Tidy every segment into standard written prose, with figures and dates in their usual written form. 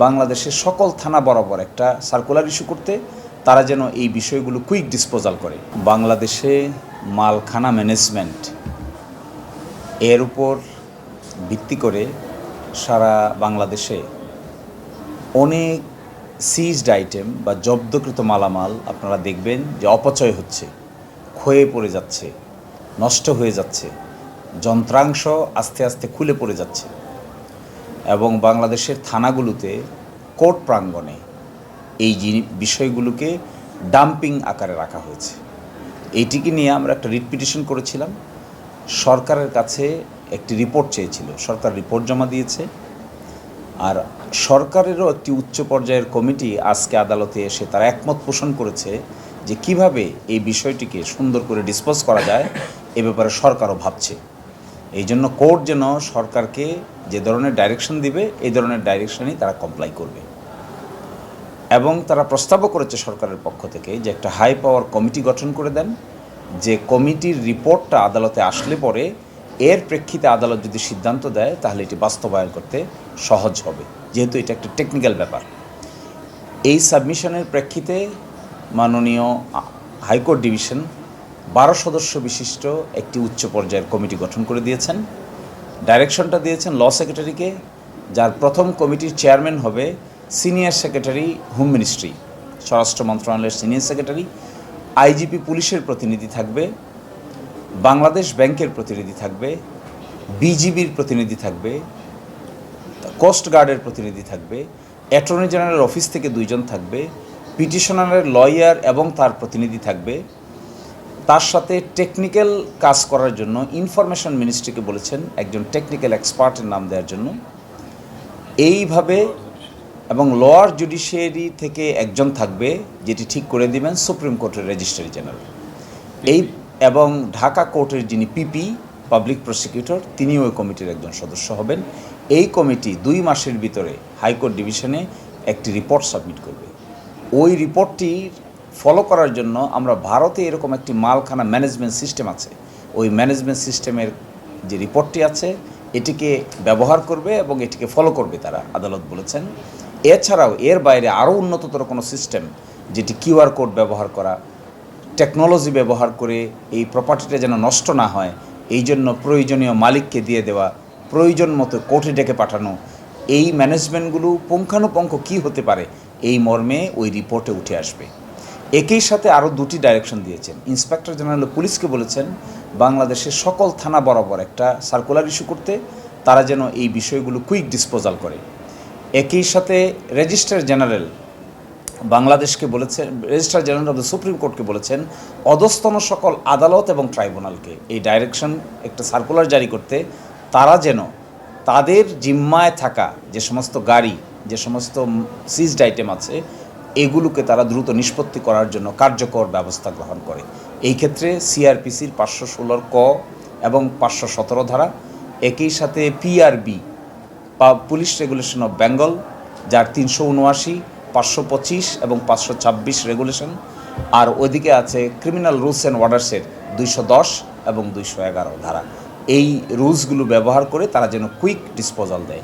বাংলাদেশের সকল থানা বরাবর একটা সার্কুলার ইস্যু করতে, তারা যেন এই বিষয়গুলো কুইক ডিসপোজাল করে। বাংলাদেশে মালখানা ম্যানেজমেন্ট এর উপর ভিত্তি করে সারা বাংলাদেশে অনেক সিজড আইটেম বা জব্দকৃত মালামাল আপনারা দেখবেন যে অপচয় হচ্ছে, ক্ষয়ে পড়ে যাচ্ছে, নষ্ট হয়ে যাচ্ছে, যন্ত্রাংশ আস্তে আস্তে খুলে পড়ে যাচ্ছে এবং বাংলাদেশের থানাগুলোতে কোর্ট প্রাঙ্গণে এই বিষয়গুলোকে ডাম্পিং আকারে রাখা হয়েছে। এইটিকে নিয়ে আমরা একটা রিট পিটিশন করেছিলাম, সরকারের কাছে একটি রিপোর্ট চেয়েছিল, সরকার রিপোর্ট জমা দিয়েছে। আর সরকারেরও একটি উচ্চ পর্যায়ের কমিটি আজকে আদালতে এসে তারা একমত পোষণ করেছে যে কিভাবে এই বিষয়টিকে সুন্দর করে ডিসপোজ করা যায় এ ব্যাপারে সরকারও ভাবছে। এই জন্য কোর্ট যেন সরকারকে যে ধরনের ডাইরেকশন দিবে এই ধরনের ডাইরেকশনই তারা কমপ্লাই করবে এবং তারা প্রস্তাবও করেছে সরকারের পক্ষ থেকে যে একটা হাই পাওয়ার কমিটি গঠন করে দেন, যে কমিটির রিপোর্টটা আদালতে আসলে পরে এর প্রেক্ষিতে আদালত যদি সিদ্ধান্ত দেয় তাহলে এটি বাস্তবায়ন করতে সহজ হবে, যেহেতু এটা একটা টেকনিক্যাল ব্যাপার। এই সাবমিশনের প্রেক্ষিতে মাননীয় হাইকোর্ট ডিভিশন 12 সদস্য বিশিষ্ট একটি উচ্চ পর্যায়ের কমিটি গঠন করে দিয়েছেন। ডাইরেকশনটা দিয়েছেন ল সেক্রেটারিকে, যার প্রথম কমিটির চেয়ারম্যান হবে সিনিয়র সেক্রেটারি হোম মিনিস্ট্রি, স্বরাষ্ট্র মন্ত্রণালয়ের সিনিয়র সেক্রেটারি। আইজিপি পুলিশের প্রতিনিধি থাকবে, বাংলাদেশ ব্যাংকের প্রতিনিধি থাকবে, বিজিবির প্রতিনিধি থাকবে, কোস্ট গার্ডের প্রতিনিধি থাকবে, অ্যাটর্নি জেনারেল অফিস থেকে 2 জন থাকবে, পিটিশনারের লয়ার এবং তার প্রতিনিধি থাকবে। তার সাথে টেকনিক্যাল কাজ করার জন্য ইনফরমেশন মিনিস্ট্রিকে বলেছেন একজন টেকনিক্যাল এক্সপার্টের নাম দেওয়ার জন্য। এইভাবে এবং লোয়ার জুডিশিয়ারি থেকে একজন থাকবে, যেটি ঠিক করে দিবেন সুপ্রিম কোর্টের রেজিস্ট্রার জেনারেল। এই এবং ঢাকা কোর্টের যিনি পিপি পাবলিক প্রসিকিউটর তিনিও ওই কমিটির একজন সদস্য হবেন। এই কমিটি 2 মাসের ভিতরে হাইকোর্ট ডিভিশনে একটি রিপোর্ট সাবমিট করবে। ওই রিপোর্টটি ফলো করার জন্য আমরা ভারতে এরকম একটি মালখানা ম্যানেজমেন্ট সিস্টেম আছে, ওই ম্যানেজমেন্ট সিস্টেমের যে রিপোর্টটি আছে এটিকে ব্যবহার করবে এবং এটিকে ফলো করবে তারা, আদালত বলেছেন। এছাড়াও এর বাইরে আরও উন্নততর কোনো সিস্টেম, যেটি কিউআর কোড ব্যবহার করা, টেকনোলজি ব্যবহার করে এই প্রপার্টিটা যেন নষ্ট না হয় এই জন্য প্রয়োজনীয় মালিককে দিয়ে দেওয়া, প্রয়োজন মতো কোর্টে ডেকে পাঠানো, এই ম্যানেজমেন্টগুলো পুঙ্খানুপুঙ্খ কী হতে পারে এই মর্মে ওই রিপোর্টে উঠে আসবে। একই সাথে আরও 2টি ডাইরেকশন দিয়েছেন। ইন্সপেক্টর জেনারেল পুলিশকে বলেছেন বাংলাদেশের সকল থানা বরাবর একটা সার্কুলার ইস্যু করতে, তারা যেন এই বিষয়গুলো কুইক ডিসপোজাল করে। একই সাথে রেজিস্ট্রার জেনারেল বাংলাদেশকে বলেছেন, registrar general of the supreme কোর্টকে বলেছেন অধস্তন সকল আদালত এবং ট্রাইব্যুনালকে এই ডাইরেকশন একটা সার্কুলার জারি করতে, তারা যেন তাদের জিম্মায় থাকা যে সমস্ত গাড়ি, যে সমস্ত সিজড আইটেম আছে এগুলোকে তারা দ্রুত নিষ্পত্তি করার জন্য কার্যকর ব্যবস্থা গ্রহণ করে। এই ক্ষেত্রে সিআরপিসির 516 ক এবং 517 ধারা, একই সাথে PRB police regulation of Bengal যার 379, 525 এবং 526 রেগুলেশন, আর ওইদিকে আছে ক্রিমিনাল রুলস অ্যান্ড অর্ডার্সের 210 এবং 211 ধারা। এই রুলসগুলো ব্যবহার করে তারা যেন কুইক ডিসপোজাল দেয়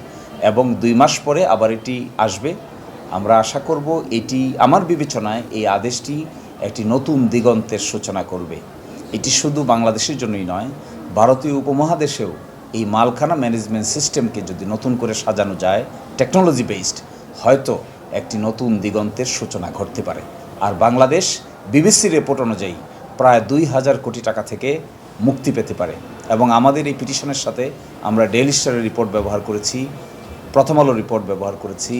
এবং 2 মাস পরে আবার এটি আসবে। আমরা আশা করব এটি, আমার বিবেচনায় এই আদেশটি একটি নতুন দিগন্তের সূচনা করবে। এটি শুধু বাংলাদেশের জন্যই নয়, ভারতীয় উপমহাদেশেও এই মালখানা ম্যানেজমেন্ট সিস্টেমকে যদি নতুন করে সাজানো যায় টেকনোলজি বেসড, হয়তো একটি নতুন দিগন্তের সূচনা ঘটতে পারে। আর বাংলাদেশ বিবিসির রিপোর্ট অনুযায়ী প্রায় 2000 কোটি টাকা থেকে মুক্তি পেতে পারে। এবং আমাদের এই পিটিশনের সাথে আমরা ডেইলি স্টারের রিপোর্ট ব্যবহার করেছি, প্রথম আলো রিপোর্ট ব্যবহার করেছি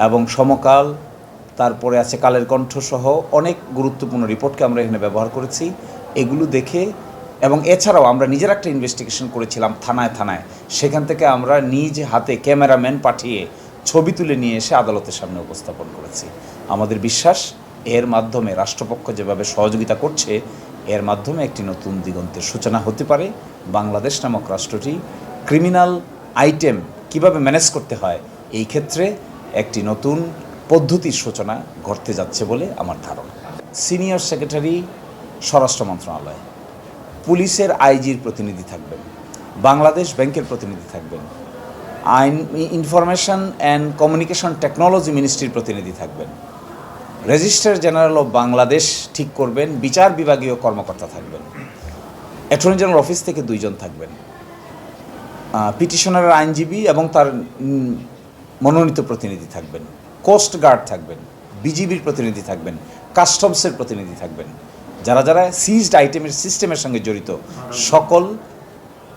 এবং সমকাল, তারপরে আছে কালের কণ্ঠ সহ অনেক গুরুত্বপূর্ণ রিপোর্টকে আমরা এখানে ব্যবহার করেছি। এগুলো দেখে এবং এছাড়াও আমরা নিজের একটা ইনভেস্টিগেশন করেছিলাম থানায় থানায়, সেখান থেকে আমরা নিজ হাতে ক্যামেরাম্যান পাঠিয়ে ছবি তুলে নিয়ে এসে আদালতের সামনে উপস্থাপন করেছি। আমাদের বিশ্বাস এর মাধ্যমে রাষ্ট্রপক্ষ যেভাবে সহযোগিতা করছে এর মাধ্যমে একটি নতুন দিগন্তের সূচনা হতে পারে। বাংলাদেশ নামক রাষ্ট্রটি ক্রিমিনাল আইটেম কিভাবে ম্যানেজ করতে হয় এই ক্ষেত্রে একটি নতুন পদ্ধতির সূচনা ঘটতে যাচ্ছে বলে আমার ধারণা। সিনিয়র সেক্রেটারি স্বরাষ্ট্র মন্ত্রণালয়, পুলিশের আইজির প্রতিনিধি থাকবেন, বাংলাদেশ ব্যাংকের প্রতিনিধি থাকবেন, ইনফরমেশন অ্যান্ড কমিউনিকেশন টেকনোলজি মিনিস্ট্রির প্রতিনিধি থাকবেন, রেজিস্ট্রার জেনারেল অফ বাংলাদেশ ঠিক করবেন, বিচার বিভাগীয় কর্মকর্তা থাকবেন, অ্যাটর্নি জেনারেল অফিস থেকে 2 জন থাকবেন, পিটিশনারের আইনজীবী এবং তার মনোনীত প্রতিনিধি থাকবেন, কোস্ট গার্ড থাকবেন, বিজিবির প্রতিনিধি থাকবেন, কাস্টমসের প্রতিনিধি থাকবেন, যারা যারা সিজড আইটেমের সিস্টেমের সঙ্গে জড়িত সকল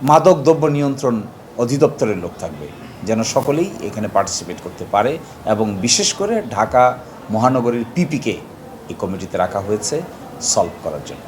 মাদক দ্রব্য নিয়ন্ত্রণ অধিদপ্তরের লোক থাকবে, যেন সকলেই এখানে পার্টিসিপেট করতে পারে। এবং বিশেষ করে ঢাকা মহানগরীর পিপিকে এই কমিটিতে রাখা হয়েছে সলভ করার জন্য।